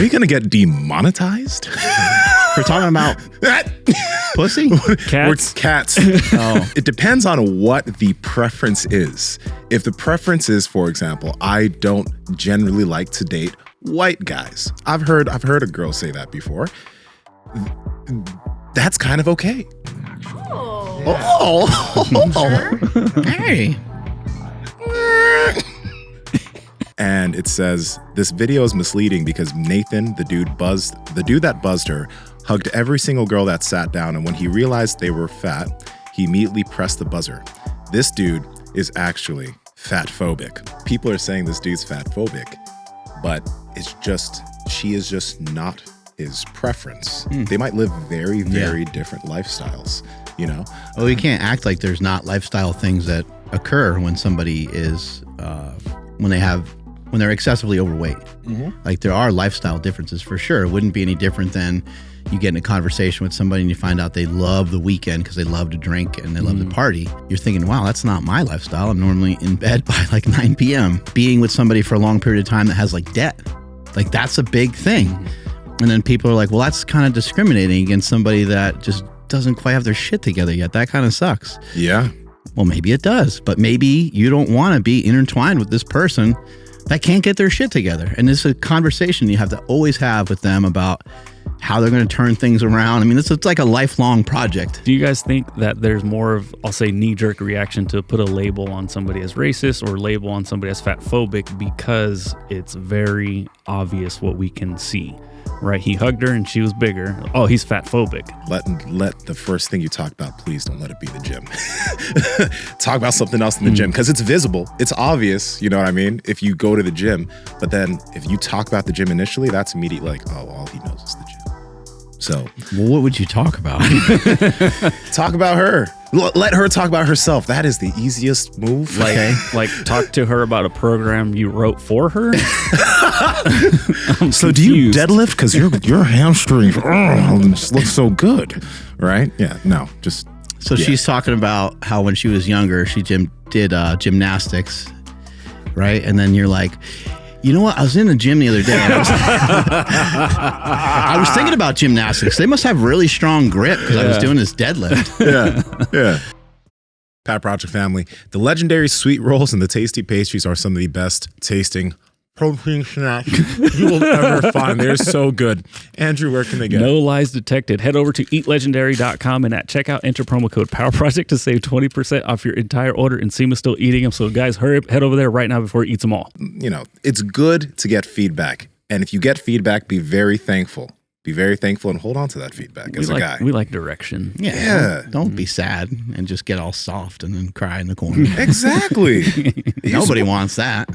we going to get demonetized? We're talking about pussy? Cats. Cats. Oh. It depends on what the preference is. If the preference is, for example, I don't generally like to date white guys. I've heard a girl say that before. That's kind of okay. Hey. And it says this video is misleading because Nathan, the dude that buzzed her, hugged every single girl that sat down, and when he realized they were fat, he immediately pressed the buzzer. This dude is actually fatphobic. People are saying this dude's fatphobic, but she is just not his preference. They might live very, very different lifestyles, you know? Well, you can't act like there's not lifestyle things that occur when somebody is, when they're excessively overweight. Like there are lifestyle differences for sure. It wouldn't be any different than you get in a conversation with somebody and you find out they love the weekend because they love to drink and they love to party. You're thinking, wow, that's not my lifestyle. I'm normally in bed by like 9 p.m. Being with somebody for a long period of time that has like debt, like that's a big thing. And then people are like, well, that's kind of discriminating against somebody that just doesn't quite have their shit together yet. That kind of sucks. Yeah. Well, maybe it does, but maybe you don't want to be intertwined with this person that can't get their shit together. And it's a conversation you have to always have with them about how they're going to turn things around. I mean, it's like a lifelong project. Do you guys think that there's more of, I'll say, knee-jerk reaction to put a label on somebody as racist or label on somebody as fatphobic because it's very obvious what we can see? Right, he hugged her and she was bigger. Oh, he's fatphobic. Let the first thing you talk about, please don't let it be the gym. Talk about something else in the gym because it's visible. It's obvious, you know what I mean? If you go to the gym, but then if you talk about the gym initially, that's immediately like, oh, all he knows is the gym. So, well, what would you talk about? Talk about her. Let her talk about herself. That is the easiest move. Like talk to her about a program you wrote for her. So do you deadlift because your hamstrings just look so good, right? Yeah. No. Just. So she's talking about how when she was younger, she did gymnastics, right? And then you're like, you know what? I was in the gym the other day. I was thinking about gymnastics. They must have really strong grip because I was doing this deadlift. Yeah. Pat Project family, the legendary sweet rolls and the tasty pastries are some of the best tasting protein snacks you will ever find. They're so good. Andrew, where can they get? No lies detected. Head over to eatlegendary.com and at checkout enter promo code PowerProject to save 20% off your entire order. And Nsima's still eating them. So guys, hurry up, head over there right now before he eats them all. You know, it's good to get feedback. And if you get feedback, be very thankful. Be very thankful and hold on to that feedback as a guy. We like direction. Yeah. Don't be sad and just get all soft and then cry in the corner. Exactly. Nobody wants that.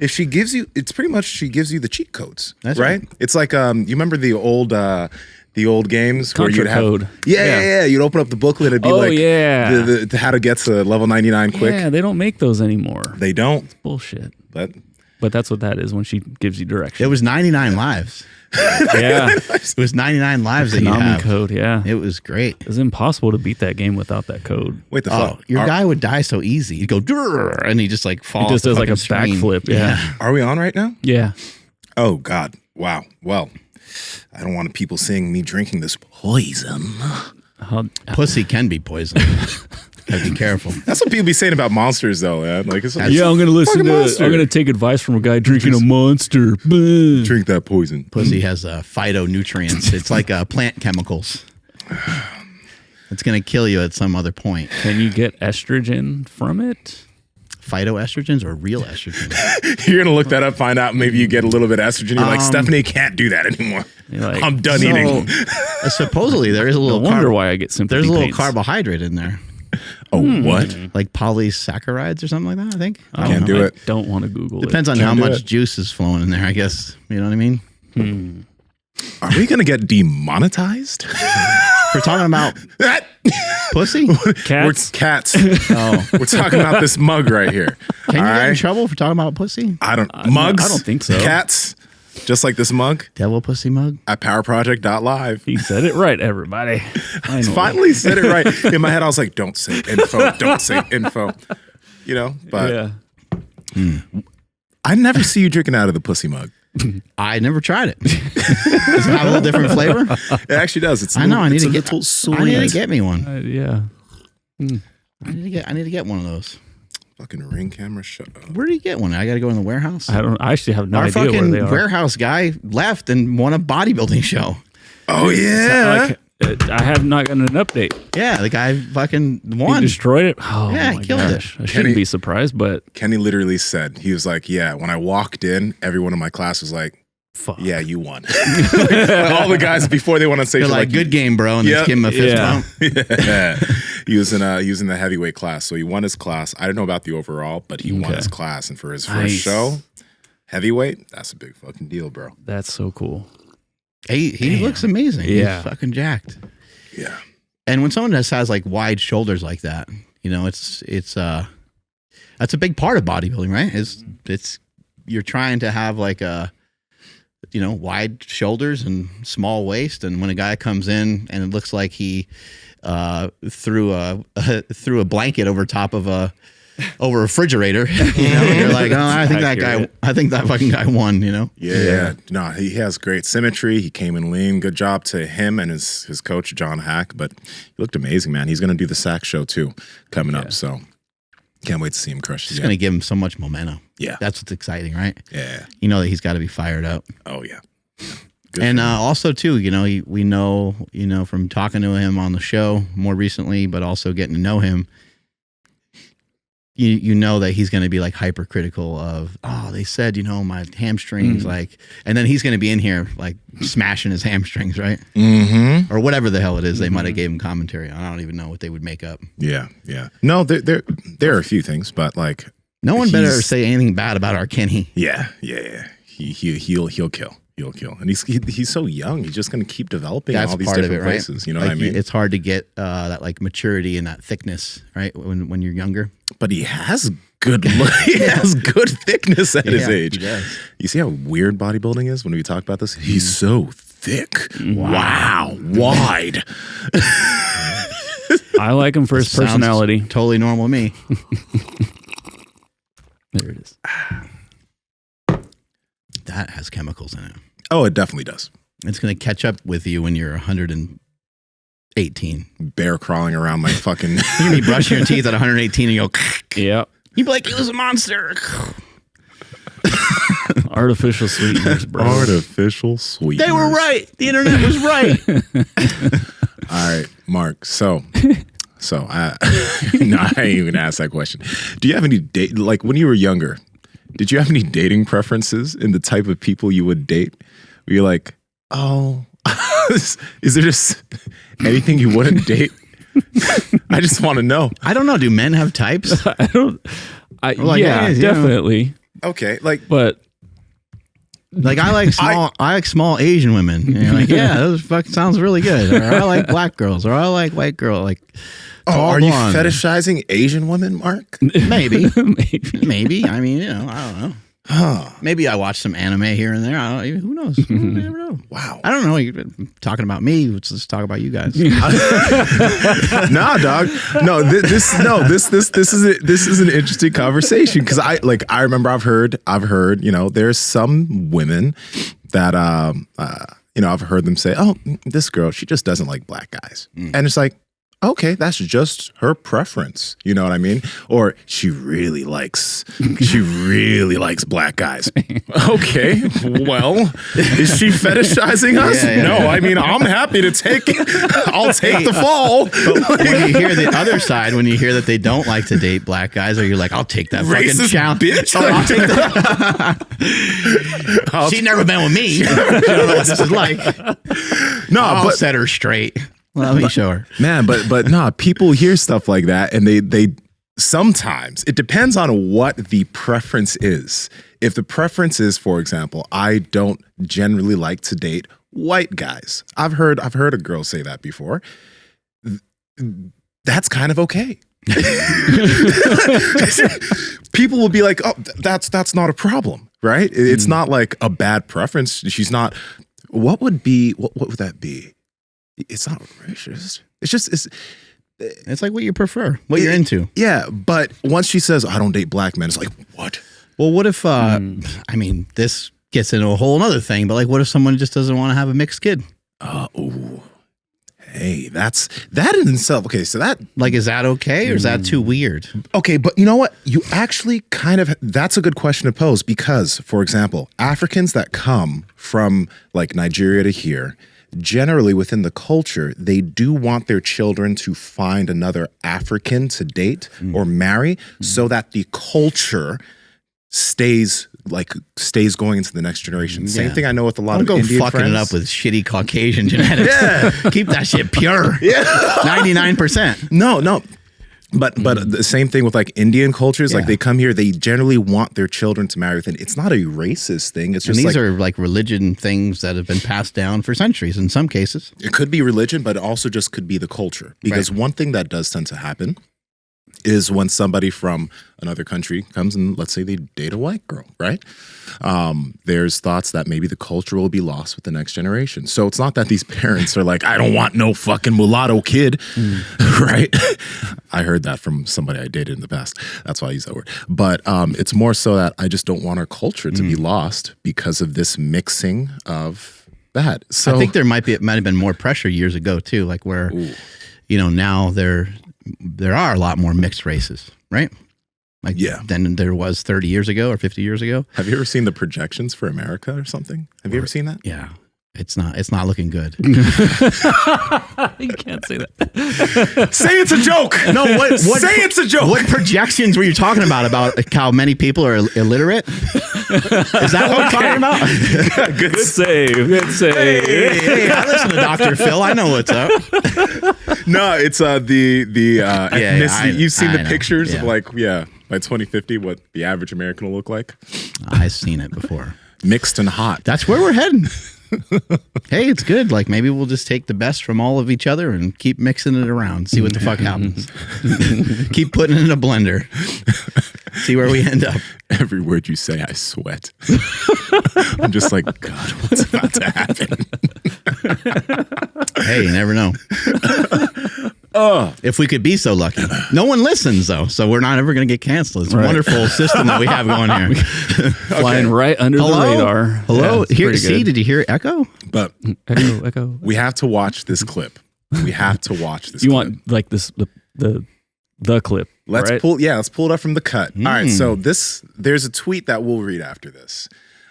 If she gives you, it's pretty much she gives you the cheat codes. That's right. It's like you remember the old games Contra where you'd have code. Yeah. You'd open up the booklet. It'd be the how to get to level 99 quick. Yeah, they don't make those anymore. They don't. It's bullshit. But that's what that is when she gives you direction. It was 99 lives. Yeah. It was 99 lives that you Konami have. code, yeah. It was great. It was impossible to beat that game without that code. Wait, the fuck? Your guy would die so easy. He'd go, "Durr," and he just like falls. He just does like a screen. backflip. Yeah. Are we on right now? Yeah. Oh, God. Wow. Well, I don't want people seeing me drinking this poison. Pussy can be poison. Gotta be careful. That's what people be saying about monsters, though, man. Like, it's I'm gonna take advice from a guy drinking a monster. Drink that poison. Pussy has phytonutrients. It's like plant chemicals. It's gonna kill you at some other point. Can you get estrogen from it? Phytoestrogens or real estrogen? You're gonna look that up, find out. Maybe you get a little bit of estrogen. You're like, Stephanie can't do that anymore. Like, I'm done eating. Supposedly, there is a little. No wonder why I get sympathy. There's a little pains. carbohydrate in there. Oh, what? Like polysaccharides or something like that, I think. I Can't do it. Don't want to Google it. Depends on how much juice is flowing in there, I guess. You know what I mean? Are we going to get demonetized? We're talking about pussy? Cats? Cats. Oh. We're talking about this mug right here. Can you get in trouble for talking about pussy? Mugs? I don't think so. Cats? Just like this mug? Devil pussy mug? At powerproject.live. He said it right, everybody. I finally said it right. In my head, I was like, don't say info. Don't say info. You know? But yeah. I never see you drinking out of the pussy mug. I never tried it. Does it have a little different flavor? It actually does. It's I know. I need to little get. sweet. I need to get me one. Yeah. I need to get one of those. Fucking Ring camera. Shut up. Where do you get one? I got to go in the warehouse. I actually have no Our idea where fucking they are. warehouse guy left and won a bodybuilding show. Oh yeah. I have not gotten an update. Yeah, the guy fucking He won. destroyed it. Oh, Yeah, my he killed gosh. it. I shouldn't be surprised, but Kenny literally said, he was like, yeah, when I walked in, everyone in my class was like, fuck. yeah, you won. All the guys before they went on stage They're were like, good game, bro, and Yep. they give him a fist Yeah. bump. Yeah. He was in the heavyweight class. So he won his class. I don't know about the overall, but he won Okay. his class. And for his first Nice. show, heavyweight, that's a big fucking deal, bro. That's so cool. He looks amazing. Yeah. He's fucking jacked. Yeah. And when someone just has like wide shoulders like that, you know, it's that's a big part of bodybuilding, right? It's you're trying to have like a, you know, wide shoulders and small waist, and when a guy comes in and it looks like he threw a blanket over top of a refrigerator, you know, you're like, oh, I think that fucking guy won, you know. Yeah. No, he has great symmetry. He came in lean. Good job to him and his coach, John Hack. But he looked amazing, man. He's going to do the sack show too coming up. So can't wait to see him crush it. It's going to give him so much momentum. Yeah. That's what's exciting, right? Yeah. You know that he's got to be fired up. Oh, yeah. Good And for him. also too, you know, we know, you know, from talking to him on the show more recently, but also getting to know him, you know that he's going to be like hypercritical of, oh, they said, you know, my hamstrings, like, and then he's going to be in here like smashing his hamstrings, right? Mm-hmm. Or whatever the hell it is they might have gave him commentary on. I don't even know what they would make up. Yeah. Yeah. No, there are a few things, but like, No one better He's- say anything bad about our Kenny. yeah. He'll kill. And he's so young. He's just going to keep developing in That's all these part of different it, right? places. You know Like, what I mean? It's hard to get that like maturity and that thickness, right? When you're younger. But he has good look. He has good thickness at his Yeah, age. he does. You see how weird bodybuilding is when we talk about this? He's so thick. Wow. Wide. I like him for his Sounds personality. Totally normal to me. There it is. That has chemicals in it. Oh, it definitely does. It's going to catch up with you when you're 118. Bear crawling around my fucking. You're going to be brushing your teeth at 118 and you go, Yeah. you'd be like, it was a monster. Artificial sweeteners, bro. Artificial sweeteners. They were right. The internet was right. All right, Mark. So I no, I didn't even ask that question. Do you have any date, like when you were younger, did you have any dating preferences in the type of people you would date? Where you're like, oh, is there just anything you wouldn't date? I just want to know. I don't know. Do men have types? I don't. Like, yeah, yeah, you know. definitely. Okay, like But Like I like small Asian women. And you're like, yeah, those fucking sounds really good. Or I like black girls. Or I like white girl. Like, are you blonde. fetishizing Asian women, Mark? Maybe, maybe. maybe. I mean, you know, I don't know. Maybe I watch some anime here and there. I don't even. Who knows? You never know. Wow. I don't know. You're talking about me. Let's just talk about you guys. Nah, dog. No, this is an interesting conversation because I remember I've heard, you know, there's some women that you know, I've heard them say, oh, this girl, she just doesn't like black guys. And it's like, okay, that's just her preference. You know what I mean? Or she really likes black guys. Okay, well, is she fetishizing us? Yeah. No, I mean, I'm happy to take it. I'll take the fall. But when you hear the other side, when you hear that they don't like to date black guys, or you're like, I'll take that fucking Racist challenge. bitch. Oh, I'll take that. She's never been with me. I don't know what this is like. No, I'll but set her straight. Let me show her. man, but nah, people hear stuff like that and they sometimes it depends on what the preference is. If the preference is, for example, I don't generally like to date white guys. I've heard a girl say that before. That's kind of okay. People will be like, oh, that's not a problem, right? It's not like a bad preference. She's not. What would that be? It's not racist. It's just It's like what you prefer, what you're into. Yeah, but once she says I don't date black men, it's like what? Well, what if? I mean, this gets into a whole other thing. But like, what if someone just doesn't want to have a mixed kid? Ooh. Hey, that in itself. Okay, so that Like, is that okay or is that too weird? okay, but you know what? You actually kind of that's a good question to pose because, for example, Africans that come from like Nigeria to here, generally within the culture, they do want their children to find another African to date or marry so that the culture stays going into the next generation. Same thing I know with a lot of Indian fucking friends. it up with shitty Caucasian genetics. Keep that shit pure. 99%. No. But the same thing with like Indian cultures, like they come here, they generally want their children to marry within. It's not a racist thing. It's just these are like religion things that have been passed down for centuries in some cases. It could be religion, but it also just could be the culture. Because one thing that does tend to happen is when somebody from another country comes and let's say they date a white girl, right? There's thoughts that maybe the culture will be lost with the next generation. So it's not that these parents are like, I don't want no fucking mulatto kid, right? I heard that from somebody I dated in the past. That's why I use that word. But it's more so that I just don't want our culture to be lost because of this mixing of that. So I think it might have been more pressure years ago too, like where, now there are a lot more mixed races, right? Like than there was 30 years ago or 50 years ago. Have you ever seen the projections for America or something? Have you ever seen that? Yeah. It's not looking good. You can't say that. Say it's a joke. No, what say it's a joke. What projections were you talking about how many people are illiterate? Is that what we're talking about? Good save. Good save. Hey, I listen to Dr. Phil. I know what's up. No, it's the ethnicity. You've seen the know. pictures of by 2050 what the average American will look like. I've seen it before. Mixed and hot. That's where we're heading. Hey, it's good. Like maybe we'll just take the best from all of each other and keep mixing it around. See what the fuck happens. Keep putting it in a blender. See where we end up. Every word you say, I sweat. I'm just like, God, what's about to happen? Hey, you never know. If we could be so lucky. No one listens though, so we're not ever going to get canceled. It's a wonderful system that we have going here. Flying right under the radar. Hello? Yeah, Here, see, did you hear echo? But echo. we have to watch this clip. We have to watch this You clip. want like this the clip. Let's right? pull it up from the cut. All right, so there's a tweet that we'll read after this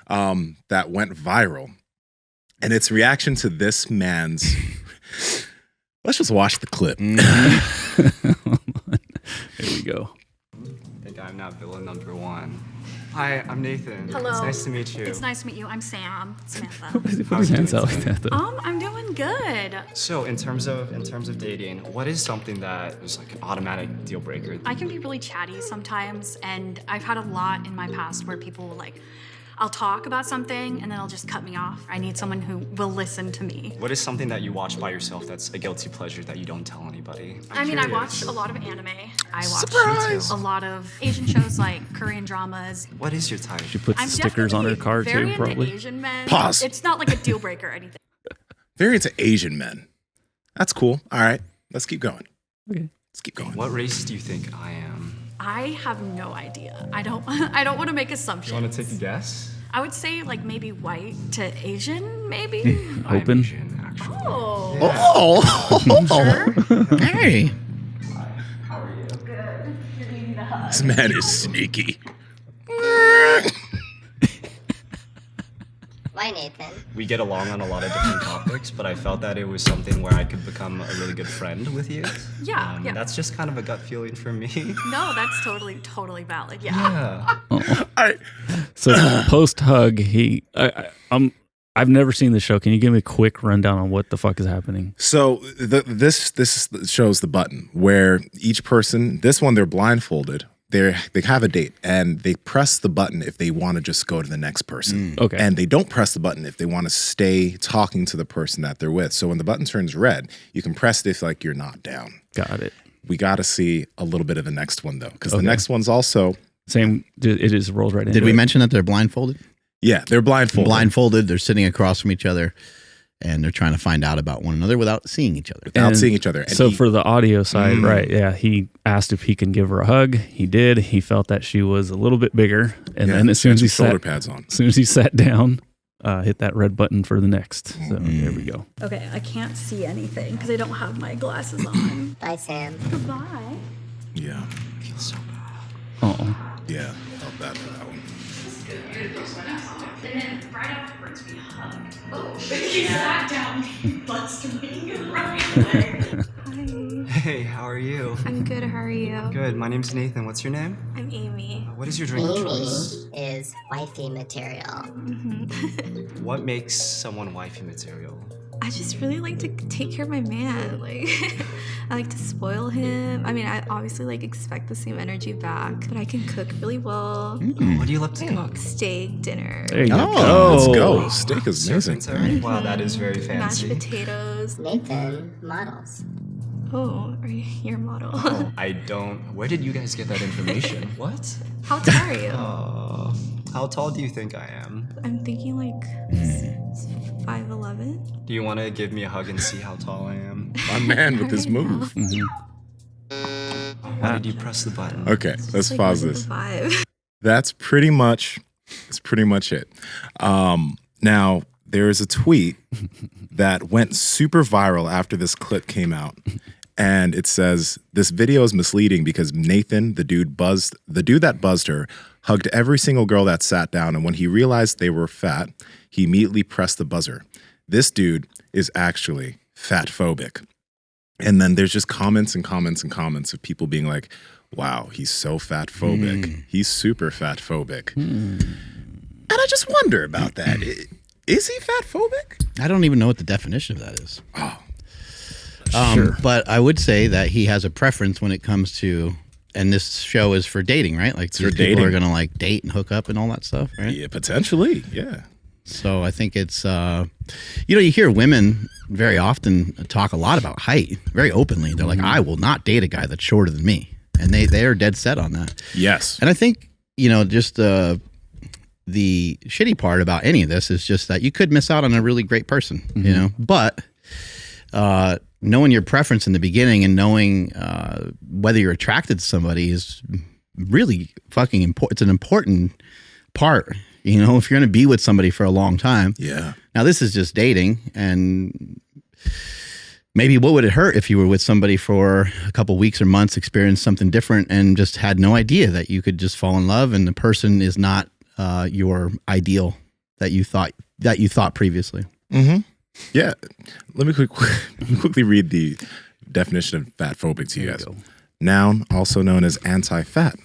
that went viral. And it's reaction to this man's let's just watch the clip. Here we go. I think I'm not villain number one. Hi, I'm Nathan. Hello. It's nice to meet you. It's nice to meet you. I'm Sam. Samantha. Why does he put his hands out like that, though? I'm doing good. So, in terms of dating, what is something that is like an automatic deal breaker? I can be really chatty sometimes, and I've had a lot in my past where people will I'll talk about something and then they'll just cut me off. I need someone who will listen to me. What is something that you watch by yourself that's a guilty pleasure that you don't tell anybody? I watch a lot of anime. I watch Surprise! a lot of Asian shows like Korean dramas. What is your type? She puts I'm stickers on her definitely car very too, into probably. Asian men. Pause. It's not like a deal breaker or anything. Very into Asian men. That's cool. All right, let's keep going. Okay. Let's keep going. What race do you think I am? I have no idea. I don't want to make assumptions. You want to take a guess? I would say maybe white to Asian, maybe. I'm Open. Asian, actually. Oh. Sure. Hey. How are you? Good. You're needing a hug. This man is sneaky. Why, Nathan? We get along on a lot of different topics, but I felt that it was something where I could become a really good friend with you. Yeah, yeah. That's just kind of a gut feeling for me. No, that's totally valid. Yeah. Yeah. All right. So post hug, I've never seen the show. Can you give me a quick rundown on what the fuck is happening? So this shows the button where each person, this one they're blindfolded. They have a date and they press the button if they want to just go to the next person. Okay. And they don't press the button if they want to stay talking to the person that they're with. So when the button turns red, you can press it if you're not down. Got it. We got to see a little bit of the next one though, because the next one's also Same. It just rolls right in. Did we mention that they're blindfolded? they're blindfolded. Blindfolded. They're sitting across from each other. and they're trying to find out about one another without seeing each other. Without seeing each other. And so for the audio side, right? Yeah, he asked if he can give her a hug. He did. He felt that she was a little bit bigger, and then as soon as he shoulder pads on, as soon as he sat down, hit that red button for the next. So there we go. Okay, I can't see anything because I don't have my glasses on. Bye, Sam. Goodbye. Yeah. I feel so bad. Oh, Yeah. Felt bad for that one. And then right afterwards we hugged. Oh, he sat down, he buzzed me right away. Hi. Hey, how are you? I'm good, how are you? Good. My name's Nathan. What's your name? I'm Amy. What is your drink of Amy choice? is wifey material. What makes someone wifey material? I just really like to take care of my man. Like, I like to spoil him. I mean, I obviously like expect the same energy back, but I can cook really well. What do you love to cook? Steak, dinner, there you Oh, go. let's go. Steak is amazing. Serpentary? Wow, that is very mashed fancy. potatoes. Nathan models. Oh, are you your model? Oh, I don't. Where did you guys get that information? What? How tall are you? How tall do you think I am? I'm thinking like 5'11". Do you want to give me a hug and see how tall I am? My man with his move. Why did you press the button? Okay, let's Like, pause what's this. the vibe? That's pretty much it. Now, there is a tweet that went super viral after this clip came out. And it says, this video is misleading because Nathan, the dude that buzzed her, hugged every single girl that sat down. And when he realized they were fat, he immediately pressed the buzzer. This dude is actually fatphobic. And then there's just comments and comments and comments of people being like, wow, he's so fatphobic. He's super fatphobic. And I just wonder about that. Is he fatphobic? I don't even know what the definition of that is. Oh, Sure. But I would say that he has a preference when it comes to, and this show is for dating, right? Like for these people dating. are going to like date and hook up and all that stuff, right? yeah, potentially. Yeah. So I think it's, you hear women very often talk a lot about height very openly. They're like, I will not date a guy that's shorter than me. And they are dead set on that. Yes. And I think, just the shitty part about any of this is just that you could miss out on a really great person, but knowing your preference in the beginning and knowing whether you're attracted to somebody is really fucking important. It's an important part, if you're going to be with somebody for a long time. Yeah. Now, this is just dating, and maybe what would it hurt if you were with somebody for a couple weeks or months, experienced something different, and just had no idea that you could just fall in love and the person is not your ideal that you thought previously. Mm-hmm. Yeah. Let me quickly read the definition of fatphobic to you guys. Noun, also known as anti-fat,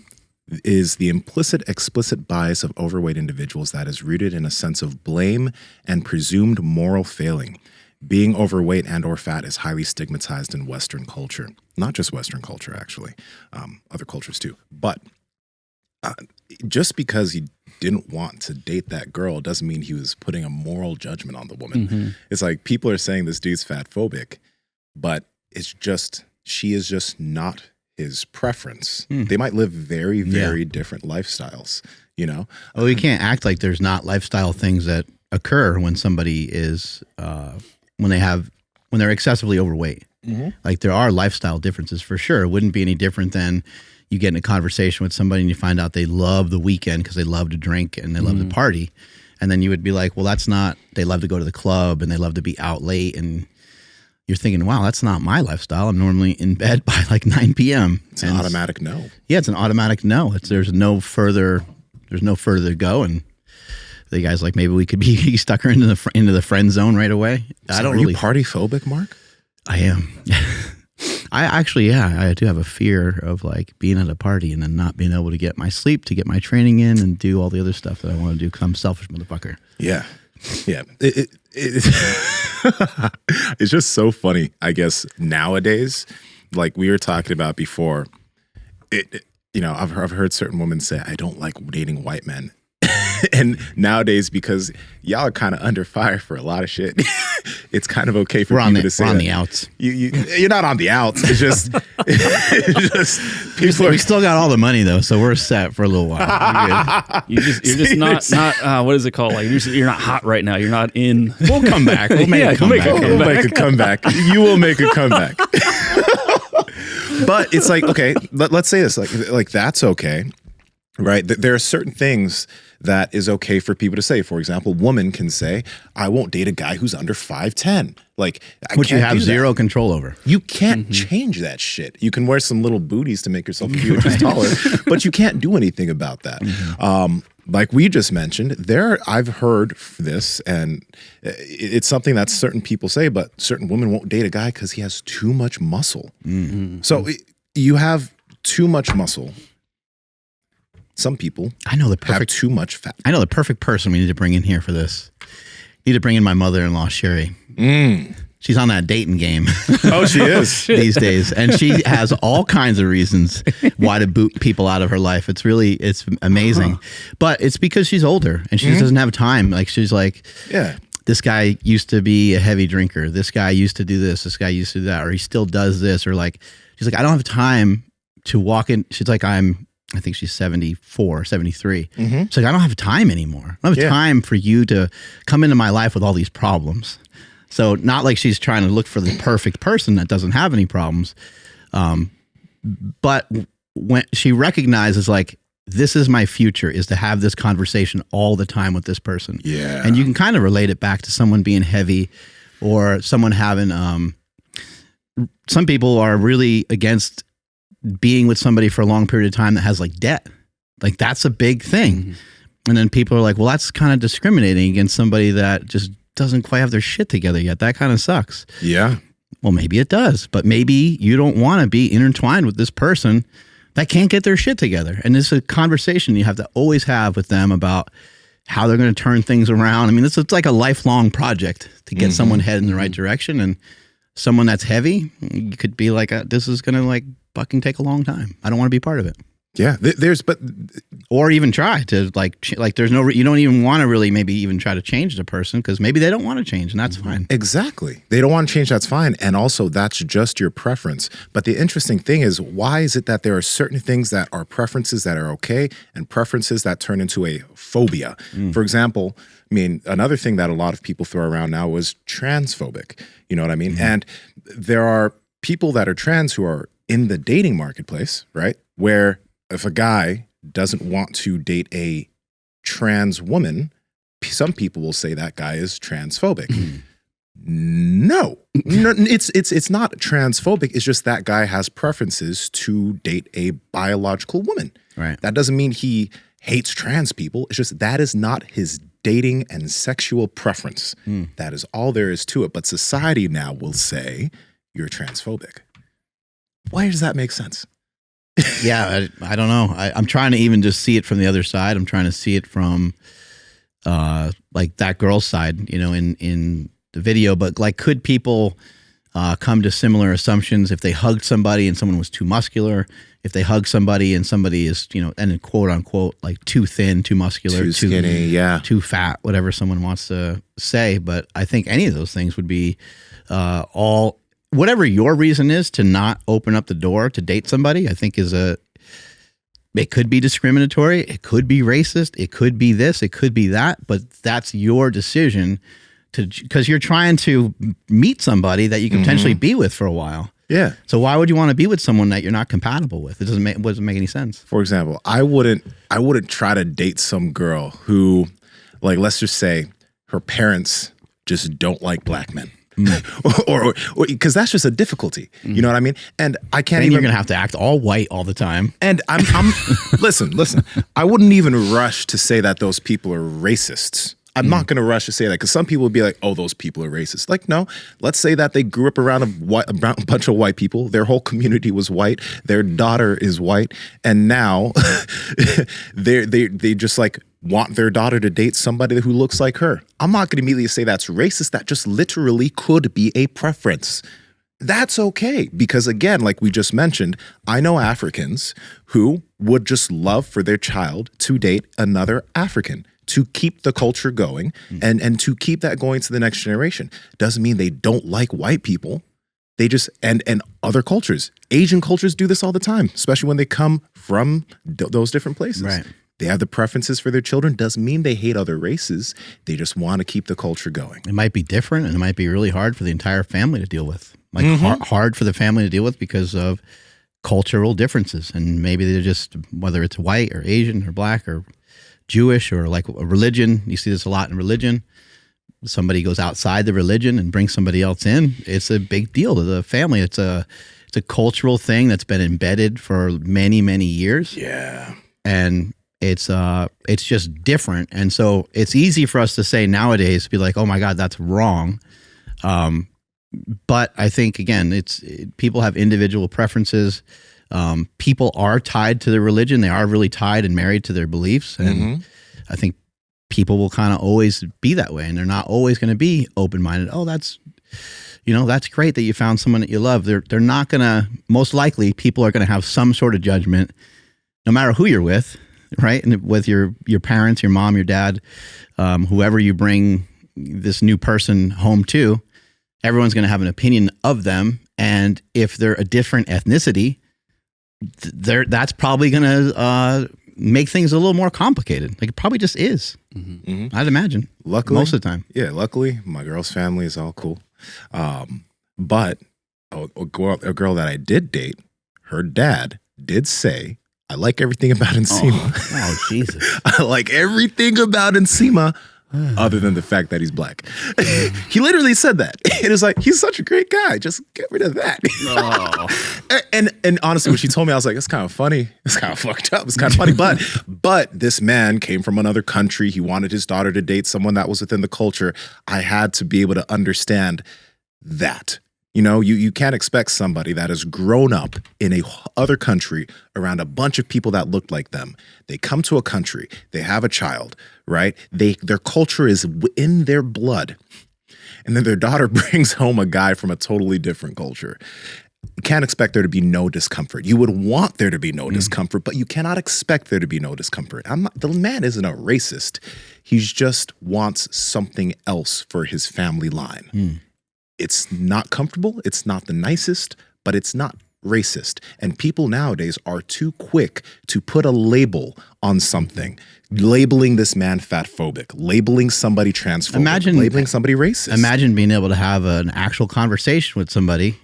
is the implicit, explicit bias of overweight individuals that is rooted in a sense of blame and presumed moral failing. Being overweight and or fat is highly stigmatized in Western culture. Not just Western culture, actually. Other cultures too. But just because he didn't want to date that girl doesn't mean he was putting a moral judgment on the woman. It's like people are saying this dude's fatphobic, but she is just not his preference. They might live very, very different lifestyles, Well, you can't act like there's not lifestyle things that occur when somebody is when they're excessively overweight. Like there are lifestyle differences for sure. It wouldn't be any different than you get in a conversation with somebody and you find out they love the weekend because they love to drink and they love to party. And then you would be like, well, that's not, they love to go to the club and they love to be out late. And you're thinking, wow, that's not my lifestyle. I'm normally in bed by like 9 p.m. it's an automatic no. Yeah, it's an automatic no. There's no further to go. And the guy's like, maybe we could be, he stuck her into the friend zone right away. So are you party phobic, Mark? I am. I actually, I do have a fear of like being at a party and then not being able to get my sleep, to get my training in and do all the other stuff that I want to do because I'm a selfish motherfucker. Yeah. Yeah. It's just so funny, I guess, nowadays, like we were talking about before, I've heard certain women say, I don't like dating white men. And nowadays, because y'all are kind of under fire for a lot of shit, it's kind of okay for We're on people to say we're on that. the outs. You're not on the outs. It's just, people We are. still got all the money though, so we're set for a little while. We're good. You're just not what is it called? Like you're not hot right now. You're not in. We'll come back. We'll make Yeah, a comeback. we'll We'll make a comeback. You will make a comeback. But it's like, okay, let's say this, like that's okay, right? There are certain things that is okay for people to say. For example, woman can say, I won't date a guy who's under 5'10". Like, Which you can't have do that. zero control over. You can't change that shit. You can wear some little booties to make yourself a few inches taller, but you can't do anything about that. Like we just mentioned, I've heard this, and it's something that certain people say, but certain women won't date a guy because he has too much muscle. So you have too much muscle. Some people I know the have perfect. too much fat. I know the perfect person we need to bring in here for this. Need to bring in my mother-in-law Sherry. She's on that dating game Oh, she is. these days, and she has all kinds of reasons why to boot people out of her life. It's amazing, but it's because she's older and she just doesn't have time. Like she's like, Yeah. this guy used to be a heavy drinker. This guy used to do this. This guy used to do that, or he still does this, or like she's like, I don't have time to walk in. She's like, I think she's 74, 73. She's like, I don't have time anymore. I don't have time for you to come into my life with all these problems. So not like she's trying to look for the perfect person that doesn't have any problems. But when she recognizes like, this is my future, is to have this conversation all the time with this person. Yeah. And you can kind of relate it back to someone being heavy or someone having, some people are really against being with somebody for a long period of time that has like debt. Like that's a big thing. And then people are like, well, that's kind of discriminating against somebody that just doesn't quite have their shit together yet. That kind of sucks. Yeah. Well, maybe it does, but maybe you don't want to be intertwined with this person that can't get their shit together. And it's a conversation you have to always have with them about how they're going to turn things around. I mean, it's like a lifelong project to get someone headed in the right direction. And someone that's heavy, you could be like, this is going to like fucking take a long time. I don't want to be part of it. Yeah. Or even try to like there's no, you don't even want to really maybe even try to change the person because maybe they don't want to change and that's fine. Exactly. They don't want to change. That's fine. And also that's just your preference. But the interesting thing is, why is it that there are certain things that are preferences that are okay and preferences that turn into a phobia? For example, I mean, another thing that a lot of people throw around now is transphobic. You know what I mean? And there are people that are trans who are in the dating marketplace, right? Where if a guy doesn't want to date a trans woman, some people will say that guy is transphobic. No, it's not transphobic. It's just that guy has preferences to date a biological woman. Right. That doesn't mean he hates trans people. It's just that is not his dating and sexual preference. That is all there is to it. But society now will say you're transphobic. Why does that make sense? Yeah, I don't know. I'm trying to even just see it from the other side. I'm trying to see it from like that girl's side, you know, in the video. But like, could people come to similar assumptions if they hugged somebody and someone was too muscular? If they hug somebody and somebody is, you know, and quote unquote, like too thin, too muscular, Too skinny, yeah. too fat, whatever someone wants to say. But I think any of those things would be all, whatever your reason is to not open up the door to date somebody, I think it could be discriminatory. It could be racist. It could be this, it could be that, but that's your decision because you're trying to meet somebody that you could potentially be with for a while. Yeah. So why would you want to be with someone that you're not compatible with? It doesn't make any sense. For example, I wouldn't try to date some girl who, like, let's just say her parents just don't like black men. or because that's just a difficulty. You know what I mean? And I can't Then even. you're gonna have to act all white all the time. And I'm listen. I wouldn't even rush to say that those people are racists. I'm not going to rush to say that because some people would be like, oh, those people are racist. Like, no, let's say that they grew up around a bunch of white people. Their whole community was white. Their daughter is white. And now they just like want their daughter to date somebody who looks like her. I'm not going to immediately say that's racist. That just literally could be a preference. That's okay. Because again, like we just mentioned, I know Africans who would just love for their child to date another African, to keep the culture going and to keep that going to the next generation. Doesn't mean they don't like white people. They just, and other cultures, Asian cultures do this all the time, especially when they come from those different places. Right. They have the preferences for their children. Doesn't mean they hate other races. They just want to keep the culture going. It might be different, and it might be really hard for the entire family to deal with. Like hard for the family to deal with because of cultural differences. And maybe they're just, whether it's white or Asian or black or Jewish or like a religion. You see this a lot in religion. Somebody goes outside the religion and brings somebody else in. It's a big deal to the family. It's a cultural thing that's been embedded for many, many years. Yeah. And it's just different. And so it's easy for us to say nowadays, be like, oh my God, that's wrong. But I think, again, people have individual preferences. People are tied to their religion. They are really tied and married to their beliefs. And I think people will kind of always be that way. And they're not always going to be open-minded. Oh, that's great that you found someone that you love. They're not going to, most likely, people are going to have some sort of judgment, no matter who you're with, right? And with your parents, your mom, your dad, whoever you bring this new person home to, everyone's going to have an opinion of them. And if they're a different ethnicity, that's probably going to make things a little more complicated. Like it probably just is. I'd imagine. Luckily, most of the time. Yeah, luckily, my girl's family is all cool. But a girl that I did date, her dad did say, I like everything about Nsima. Oh, Jesus. I like everything about Nsima other than the fact that he's black. He literally said that. It was like, he's such a great guy. Just get rid of that. And honestly, when she told me, I was like, it's kind of funny. It's kind of fucked up. It's kind of funny. But this man came from another country. He wanted his daughter to date someone that was within the culture. I had to be able to understand that. You know, you can't expect somebody that has grown up in a other country around a bunch of people that look like them. They come to a country, they have a child, right? Their culture is in their blood. And then their daughter brings home a guy from a totally different culture. You can't expect there to be no discomfort. You would want there to be no discomfort, but you cannot expect there to be no discomfort. The man isn't a racist. He just wants something else for his family line. It's not comfortable. It's not the nicest, but it's not racist. And people nowadays are too quick to put a label on something, labeling this man fatphobic, labeling somebody transphobic, labeling somebody racist. Imagine being able to have an actual conversation with somebody.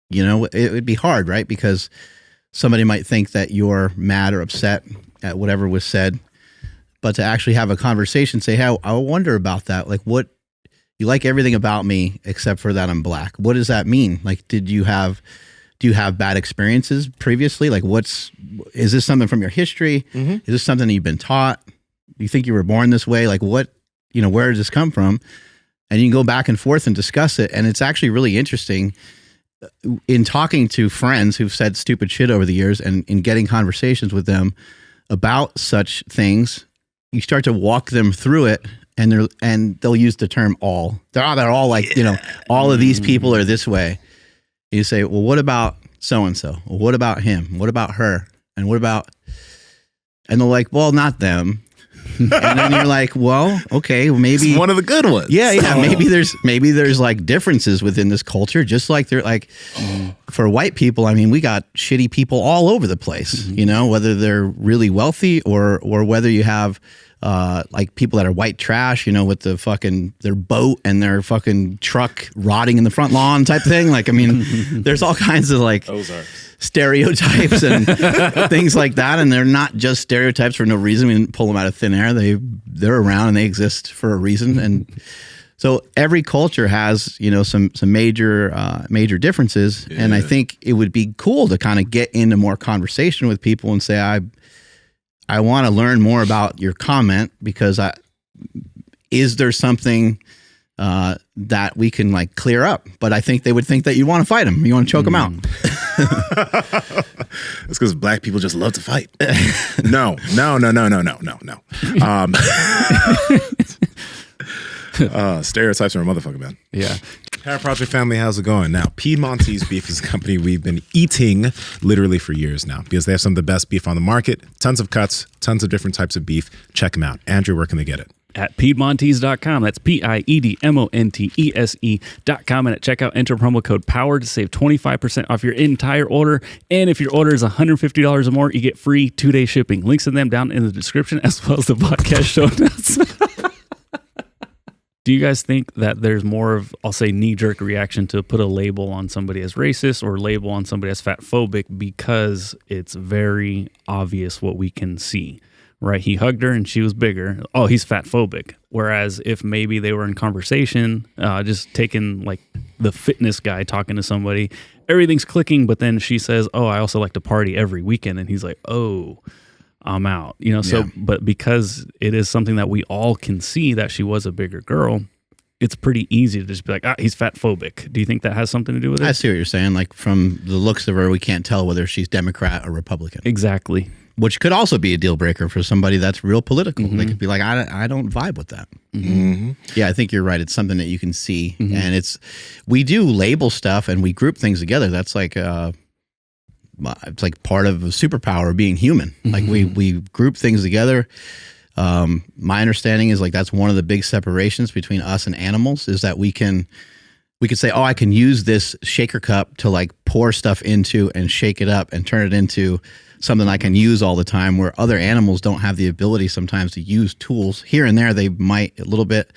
You know, it would be hard, right? Because somebody might think that you're mad or upset at whatever was said, but to actually have a conversation, say, hey, I wonder about that. Like, what? You like everything about me except for that I'm black. What does that mean? Like, do you have bad experiences previously? Like, is this something from your history? Is this something that you've been taught? Do you think you were born this way? Like, where does this come from? And you can go back and forth and discuss it. And it's actually really interesting in talking to friends who've said stupid shit over the years and in getting conversations with them about such things. You start to walk them through it. And they'll use the term all. They're all like, all of these people are this way. You say, well, what about so-and-so? Well, what about him? What about her? And what about, and they're like, well, not them. And then you're like, well, okay, well, maybe it's one of the good ones. Yeah. Maybe there's like differences within this culture, just like they're like for white people. I mean, we got shitty people all over the place, whether they're really wealthy or whether you have like people that are white trash, with their boat and their fucking truck rotting in the front lawn type thing. Like, I mean, there's all kinds of like stereotypes and things like that. And they're not just stereotypes for no reason. We didn't pull them out of thin air. They're around and they exist for a reason. And so every culture has, some major differences. Yeah. And I think it would be cool to kind of get into more conversation with people and say, I want to learn more about your comment because is there something that we can like clear up? But I think they would think that you want to fight them. You want to choke them out. It's because black people just love to fight. No. Stereotypes are a motherfucker, man. Yeah. Power Project family, how's it going? Now, Piedmontese beef is a company we've been eating literally for years now because they have some of the best beef on the market, tons of cuts, tons of different types of beef. Check them out. Andrew, where can they get it? At Piedmontese.com. That's Piedmontese.com. And at checkout, enter promo code POWER to save 25% off your entire order. And if your order is $150 or more, you get free 2-day shipping. Links to them down in the description as well as the podcast show notes. Do you guys think that there's more of, I'll say, knee-jerk reaction to put a label on somebody as racist or label on somebody as fatphobic because it's very obvious what we can see, right? He hugged her and she was bigger. Oh, he's fatphobic. Whereas if maybe they were in conversation, just taking like the fitness guy talking to somebody, everything's clicking, but then she says, oh, I also like to party every weekend. And he's like, oh, I'm out, so, but because it is something that we all can see that she was a bigger girl, it's pretty easy to just be like, he's fatphobic. Do you think that has something to do with it? I see what you're saying. Like from the looks of her, we can't tell whether she's Democrat or Republican. Exactly. Which could also be a deal breaker for somebody that's real political. They could be like, I don't vibe with that. Yeah, I think you're right. It's something that you can see. And we do label stuff and we group things together. That's like, it's like part of a superpower of being human. Like we group things together. My understanding is like that's one of the big separations between us and animals is that we could say, oh, I can use this shaker cup to like pour stuff into and shake it up and turn it into something I can use all the time, where other animals don't have the ability sometimes to use tools. Here and there they might a little bit,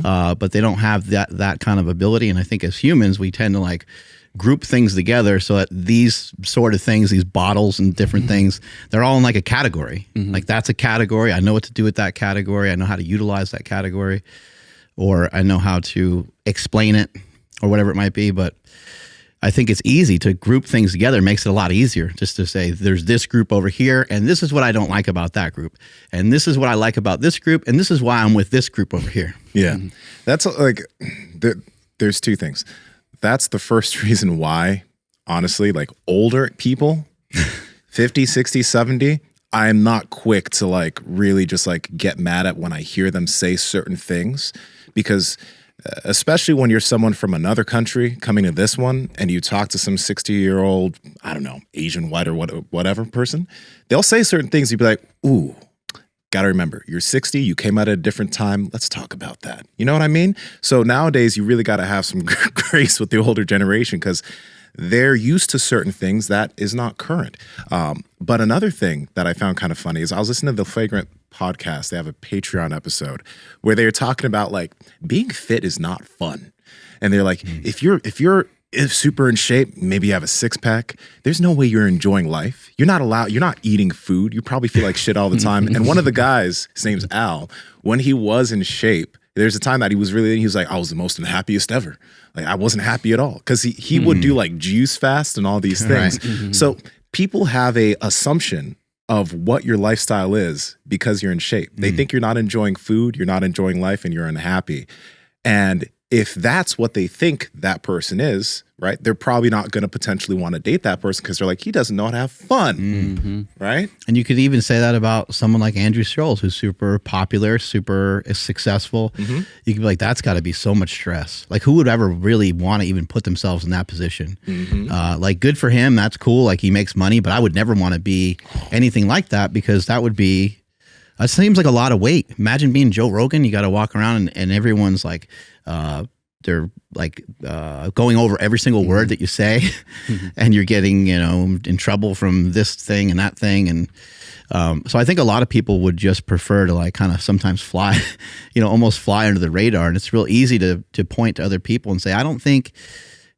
but they don't have that kind of ability. And I think as humans, we tend to like group things together so that these sort of things, these bottles and different things, they're all in like a category. Like that's a category. I know what to do with that category. I know how to utilize that category, or I know how to explain it or whatever it might be. But I think it's easy to group things together. It makes it a lot easier just to say there's this group over here and this is what I don't like about that group. And this is what I like about this group. And this is why I'm with this group over here. Yeah. That's like, there's two things. That's the first reason why, honestly, like older people, 50, 60, 70, I'm not quick to like really just like get mad at when I hear them say certain things, because especially when you're someone from another country coming to this one and you talk to some 60-year-old, I don't know, Asian, white or whatever person, they'll say certain things. You'd be like, ooh, gotta remember, you're 60, you came out at a different time. Let's talk about that. You know what I mean? So nowadays, you really got to have some grace with the older generation because they're used to certain things that is not current. But another thing that I found kind of funny is I was listening to the Flagrant podcast. They have a Patreon episode where they're talking about like being fit is not fun. And they're like, if you're super in shape, maybe you have a six-pack, there's no way you're enjoying life. You're not eating food. You probably feel like shit all the time. And one of the guys, his name's Al, when he was in shape, there's a time that he was like, I was the most unhappiest ever. Like I wasn't happy at all. Cause he would do like juice fast and all these things. Right. So people have a assumption of what your lifestyle is because you're in shape. They think you're not enjoying food, you're not enjoying life, and you're unhappy. And if that's what they think that person is, right, they're probably not going to potentially want to date that person because they're like, he doesn't know how to have fun, right? And you could even say that about someone like Andrew Zaragoza, who's super popular, super successful. You could be like, that's got to be so much stress. Like, who would ever really want to even put themselves in that position? Like, good for him. That's cool. Like, he makes money, but I would never want to be anything like that because that would be, it seems like a lot of weight. Imagine being Joe Rogan. You got to walk around and everyone's like, they're like going over every single word that you say and you're getting, in trouble from this thing and that thing. And so I think a lot of people would just prefer to like kind of sometimes fly, almost fly under the radar. And it's real easy to point to other people and say, I don't think,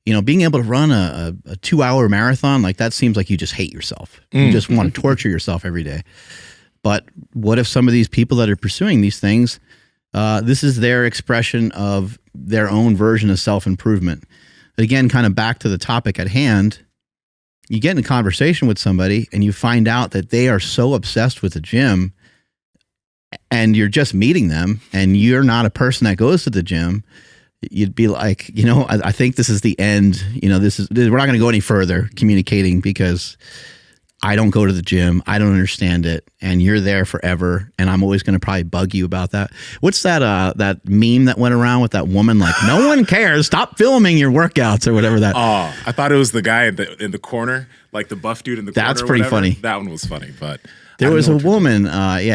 being able to run a 2-hour marathon, like that seems like you just hate yourself. You just want to torture yourself every day. But what if some of these people that are pursuing these things, this is their expression of their own version of self-improvement? Again, kind of back to the topic at hand, you get in a conversation with somebody and you find out that they are so obsessed with the gym and you're just meeting them and you're not a person that goes to the gym. You'd be like, I think this is the end. We're not going to go any further communicating because I don't go to the gym. I don't understand it. And you're there forever. And I'm always going to probably bug you about that. What's that meme that went around with that woman? Like, no one cares. Stop filming your workouts or whatever that. Oh, I thought it was the guy in the corner, like the buff dude in the corner. That's pretty funny. That one was funny, but there was a woman.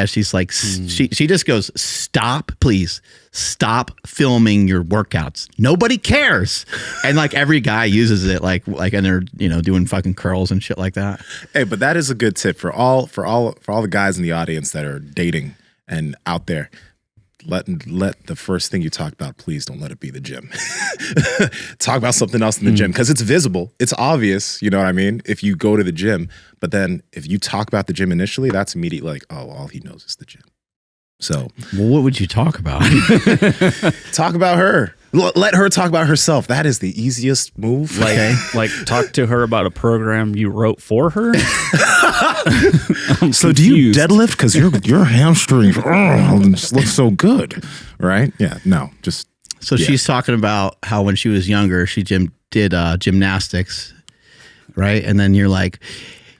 She's like, she just goes, stop, please. Stop filming your workouts. Nobody cares. And like every guy uses it like, and they're, doing fucking curls and shit like that. Hey, but that is a good tip for all the guys in the audience that are dating and out there. Let the first thing you talk about, please don't let it be the gym. Talk about something else in the gym because it's visible. It's obvious. You know what I mean? If you go to the gym, but then if you talk about the gym initially, that's immediately like, oh, all he knows is the gym. So, well, what would you talk about? Talk about her. Let her talk about herself. That is the easiest move. Like talk to her about a program you wrote for her. So do you deadlift? Because your hamstrings just look so good, right? Yeah. No. Just. So she's talking about how when she was younger, she did gymnastics, right? And then you're like,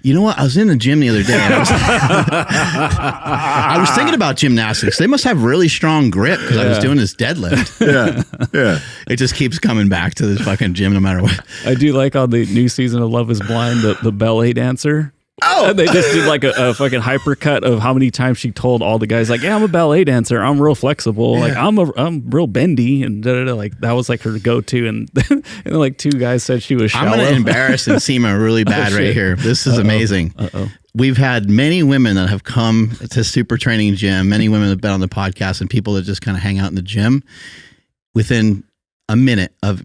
you know what? I was in the gym the other day. And I was thinking about gymnastics. They must have really strong grip because I was doing this deadlift. Yeah. It just keeps coming back to this fucking gym no matter what. I do like on the new season of Love is Blind, the ballet dancer. Oh, and they just did like a fucking hypercut of how many times she told all the guys, like, yeah, I'm a ballet dancer. I'm real flexible. Yeah. Like, I'm real bendy. And like, that was like her go-to. And then like two guys said she was shallow. I'm going to embarrass Nsima really bad right here. This is amazing. We've had many women that have come to Super Training Gym. Many women have been on the podcast and people that just kind of hang out in the gym. Within a minute of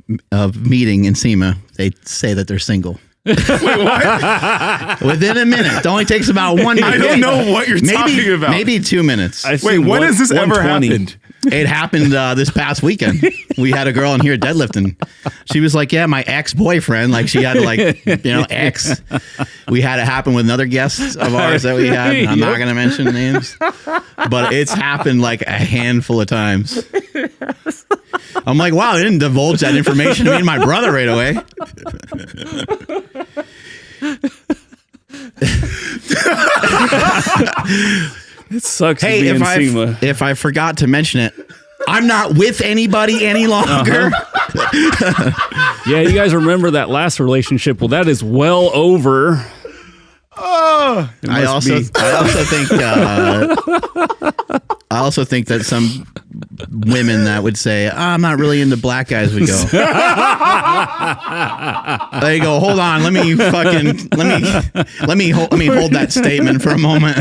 meeting Nsima, they say that they're single. wait, what? Within a minute. It only takes about 1 minute. I don't know what you're talking about. Maybe 2 minutes. Wait, when has this ever happened? It happened this past weekend. We had a girl in here deadlifting. She was like, yeah, my ex-boyfriend. Like she had ex. We had it happen with another guest of ours that we had. I'm not going to mention names. But it's happened like a handful of times. I'm like, wow, I didn't divulge that information to me and my brother right away. It sucks to be Nsima. If I forgot to mention it, I'm not with anybody any longer. Yeah, you guys remember that last relationship? Well, that is well over. Oh, I also think that some women that would say, I'm not really into black guys would go. They go, hold on, let me hold that statement for a moment.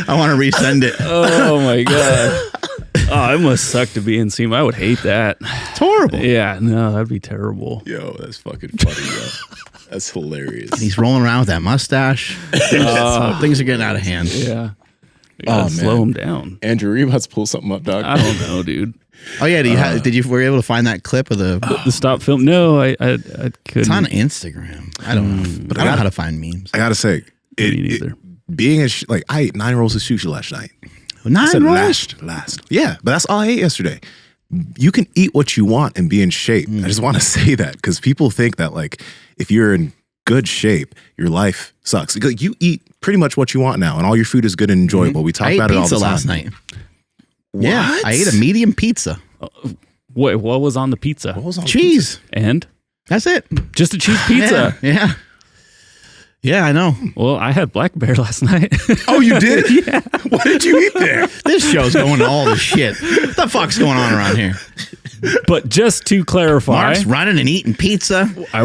I want to resend it. Oh my god. Oh, it must suck to be Nsima. I would hate that. It's horrible. Yeah, no, that'd be terrible. yo, that's fucking funny, yo. That's hilarious. And he's rolling around with that mustache. Things are getting out of hand. Yeah. Slow him down. Andrew, are you about to pull something up, dog? I don't know, dude. Oh yeah, were you able to find that clip of the stop film? No, I couldn't. It's on Instagram. I don't know, but I don't know how to find memes. I gotta say, Me neither. being like I ate 9 rolls of sushi last night. 9 rolls? Last. Yeah, but that's all I ate yesterday. You can eat what you want and be in shape. I just want to say that because people think that like if you're in good shape, your life sucks. Like, you eat pretty much what you want now, and all your food is good and enjoyable. We talk about it all the time. I ate pizza last night. What? Yeah, I ate a medium pizza. What was on the pizza? What was on Cheese. pizza? And That's it. just a cheese pizza. Yeah, I know. Well, I had Black Bear last night. Oh, you did? Yeah. What did you eat there? This show's going to all the shit. What the fuck's going on around here? But just to clarify, Mark's running and eating pizza. I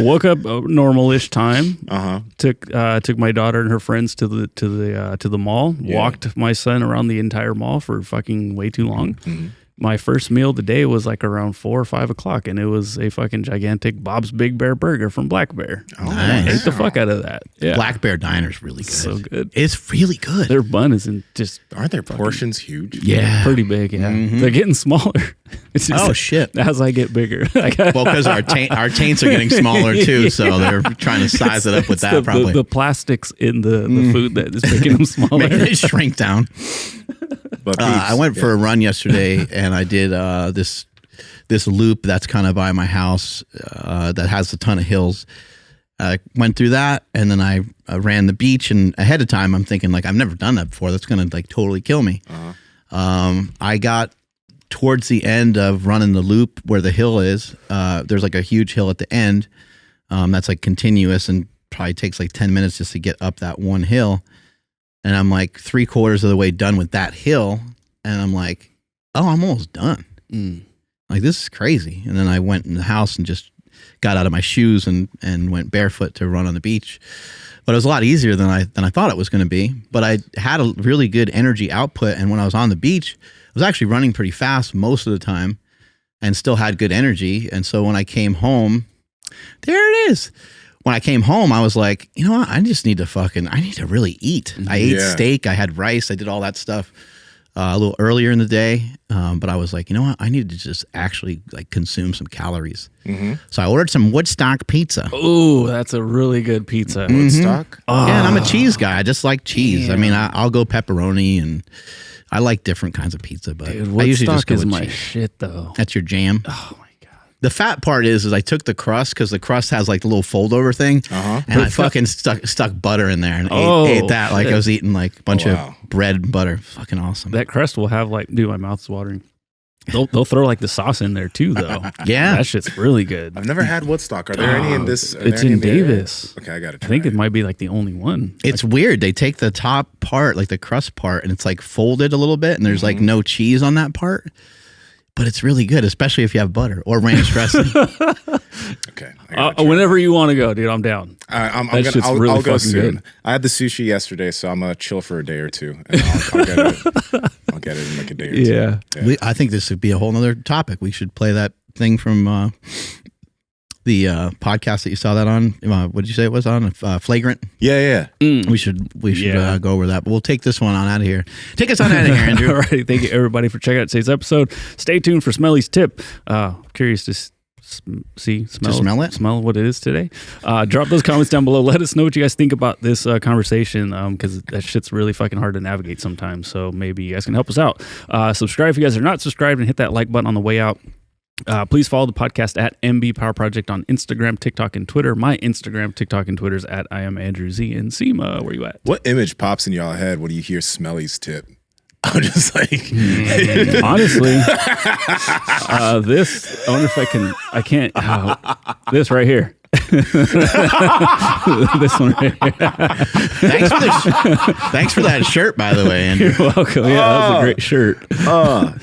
woke up normal-ish time. Uh-huh. Took my daughter and her friends to the mall. Yeah. Walked my son around the entire mall for fucking way too long. Mm-hmm. My first meal of the day was like around 4 or 5 o'clock, and it was a fucking gigantic Bob's Big Bear burger from Black Bear. Oh, Nice. I ate the fuck out of that. Yeah. Black Bear Diner's really good. So good. It's really good. Their bun isn't just Aren't their portions huge? Yeah. pretty big. Yeah, They're getting smaller. It's just, Oh, shit. As I get bigger, Well, because our taints are getting smaller too, so they're trying to size it up with that probably. the plastics in the food that is making them smaller. Making it shrink down. But I went for a run yesterday, and I did this loop that's kind of by my house that has a ton of hills. I went through that, and then I ran the beach. And ahead of time, I'm thinking like I've never done that before. That's gonna like totally kill me. I got towards the end of running the loop where the hill is. There's like a huge hill at the end that's like continuous and probably takes like 10 minutes just to get up that one hill. And I'm like 3/4 of the way done with that hill, and I'm like, oh, I'm almost done. Like, this is crazy. And then I went in the house and just got out of my shoes and went barefoot to run on the beach. But it was a lot easier than I thought it was going to be. But I had a really good energy output, and when I was on the beach, I was actually running pretty fast most of the time and still had good energy. And so when I came home, there it is. When I came home, I was like, you know what? I just need to really eat. I ate steak. I had rice. I did all that stuff a little earlier in the day. But I was like, you know what? I need to just actually like consume some calories. So I ordered some Woodstock pizza. Oh, that's a really good pizza. Woodstock? Yeah, and I'm a cheese guy. I just like cheese. I mean, I'll go pepperoni, and I like different kinds of pizza. But Dude, I usually just Woodstock go is with my cheese. shit, though. That's your jam. Oh, my God. The fat part is I took the crust because the crust has like the little fold over thing, and I fucking stuck butter in there and ate that like I was eating like a bunch of bread and butter. Fucking awesome. That crust will have like, dude, my mouth's watering. They'll throw like the sauce in there too, though. Yeah, that shit's really good. I've never had Woodstock. Are there any in this? It's in Davis. Okay, I got to try. I think it might be like the only one. It's weird. They take the top part, like the crust part, and it's like folded a little bit, and there's like no cheese on that part. But it's really good, especially if you have butter or ranch dressing. Okay. Whenever you want to go, dude, I'm down. I'll go soon. Good. I had the sushi yesterday, so I'm gonna chill for a day or two, and I'll get it in like a day or two. Yeah. I think this would be a whole other topic. We should play that thing from the podcast that you saw that on. What did you say it was on? Flagrant. Yeah. We should go over that. But we'll take this one on out of here. Take us on out of here, Andrew. All right. Thank you, everybody, for checking out today's episode. Stay tuned for Smelly's tip. Curious to smell what it is today. Drop those comments down below. Let us know what you guys think about this conversation, because that shit's really fucking hard to navigate sometimes. So maybe you guys can help us out. Subscribe if you guys are not subscribed, and hit that like button on the way out. Please follow the podcast at MB Power Project on Instagram, TikTok, and Twitter. My Instagram, TikTok, and Twitter is at I am Andrew Z. And Nsima, where you at? What image pops in y'all head when you hear Smelly's tip? I'm just like, honestly, this. I wonder if I can't. This right here. This one right here. Thanks for that shirt, by the way, Andrew. You're welcome. Yeah, that was a great shirt.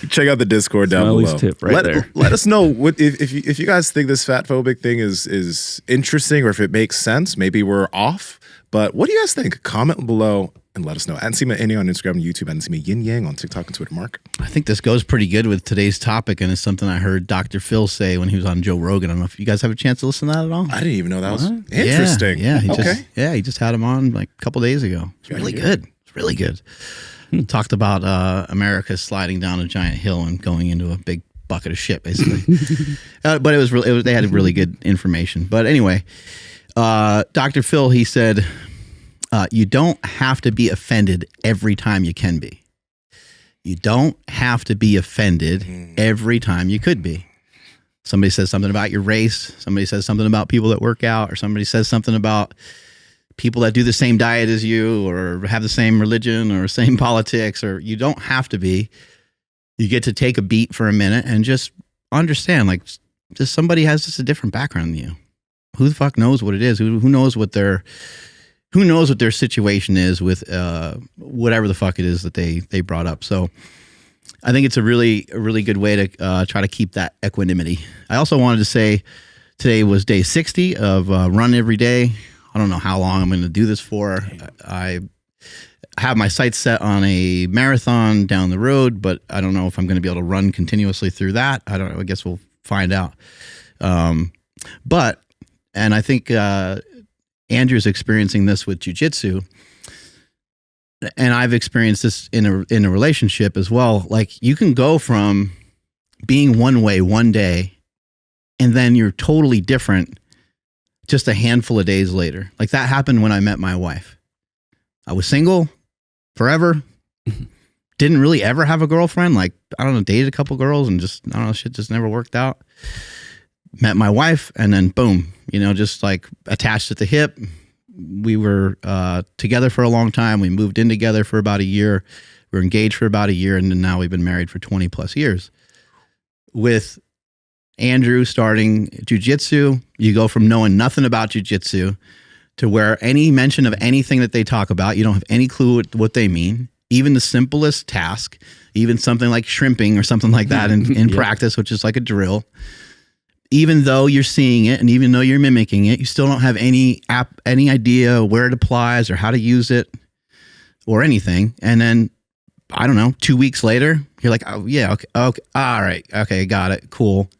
Check out the Discord down Smelly's below. Tip right there. Let us know if you guys think this fatphobic thing is interesting, or if it makes sense. Maybe we're off, but what do you guys think? Comment below and let us know. At Nsima Inyang on Instagram and YouTube, and Nsima Inyang on TikTok and Twitter. Mark? I think this goes pretty good with today's topic, and it's something I heard Dr. Phil say when he was on Joe Rogan. I don't know if you guys have a chance to listen to that at all. I didn't even know that was interesting. Yeah, he just had him on like a couple days ago. It's really good. It's really good. Talked about America sliding down a giant hill and going into a big bucket of shit, basically. But they had really good information. But anyway, Dr. Phil, he said, you don't have to be offended every time you can be. You don't have to be offended every time you could be. Somebody says something about your race. Somebody says something about people that work out, or somebody says something about people that do the same diet as you, or have the same religion, or same politics, or you don't have to be. You get to take a beat for a minute and just understand, like, just somebody has just a different background than you. Who the fuck knows what it is? Who knows what their situation is with whatever the fuck it is that they brought up. So I think it's a really good way to try to keep that equanimity. I also wanted to say today was day 60 of Run Every Day. I don't know how long I'm going to do this for. I have my sights set on a marathon down the road, but I don't know if I'm going to be able to run continuously through that. I don't know. I guess we'll find out. And I think Andrew's experiencing this with jiu-jitsu, and I've experienced this in a relationship as well. Like, you can go from being one way one day, and then you're totally different just a handful of days later. Like, that happened when I met my wife. I was single forever. Didn't really ever have a girlfriend. Like, I don't know, dated a couple girls and just, I don't know, shit just never worked out. met my wife, and then boom, just like attached at the hip. We were together for a long time. We moved in together for about a year. We were engaged for about a year, and then now we've been married for 20 plus years. With Andrew starting jiu-jitsu, you go from knowing nothing about jiu-jitsu to where any mention of anything that they talk about, you don't have any clue what they mean. Even the simplest task, even something like shrimping or something like that in practice, which is like a drill. Even though you're seeing it and even though you're mimicking it, you still don't have any idea where it applies or how to use it or anything. And then, I don't know, 2 weeks later, you're like, oh yeah, okay, all right, okay, got it, cool.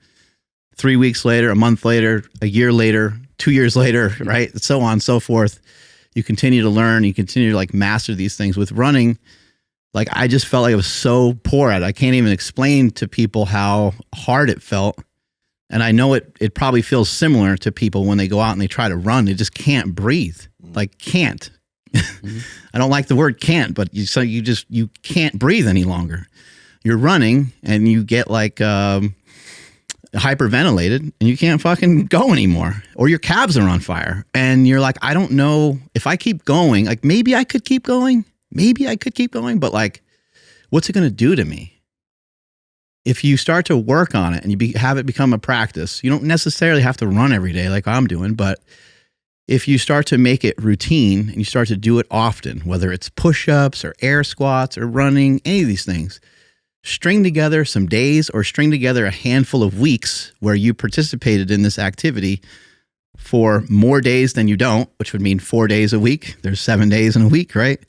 3 weeks later, a month later, a year later, 2 years later, right? So on and so forth. You continue to learn, you continue to like master these things. With running, like I just felt like I was so poor at it. I can't even explain to people how hard it felt. And I know it probably feels similar to people when they go out and they try to run. They just can't breathe. Like can't. I don't like the word can't, but you can't breathe any longer. You're running and you get like hyperventilated and you can't fucking go anymore, or your calves are on fire. And you're like, I don't know if I keep going, like maybe I could keep going. But like, what's it going to do to me? If you start to work on it and you have it become a practice, you don't necessarily have to run every day like I'm doing, but if you start to make it routine and you start to do it often, whether it's push-ups or air squats or running, any of these things, string together some days or string together a handful of weeks where you participated in this activity for more days than you don't, which would mean 4 days a week. There's 7 days in a week, right?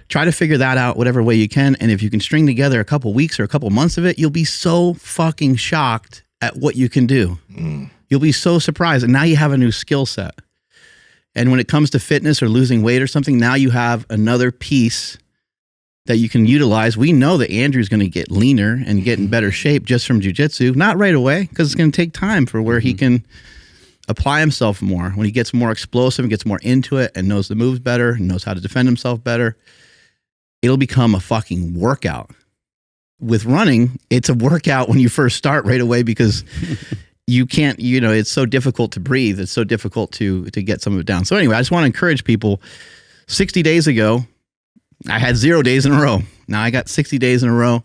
Try to figure that out whatever way you can. And if you can string together a couple weeks or a couple months of it, you'll be so fucking shocked at what you can do. You'll be so surprised. And now you have a new skill set. And when it comes to fitness or losing weight or something, now you have another piece that you can utilize. We know that Andrew's going to get leaner and get in better shape just from jiu-jitsu. Not right away, because it's going to take time for where he can apply himself more. When he gets more explosive and gets more into it and knows the moves better and knows how to defend himself better, it'll become a fucking workout. With running, it's a workout when you first start right away because you can't, it's so difficult to breathe. It's so difficult to get some of it down. So anyway, I just want to encourage people. 60 days ago, I had 0 days in a row. Now I got 60 days in a row.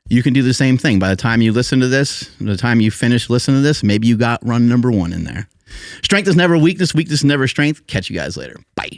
You can do the same thing. By the time you listen to this, by the time you finish listening to this, maybe you got run number 1 in there. Strength is never weakness. Weakness is never strength. Catch you guys later. Bye.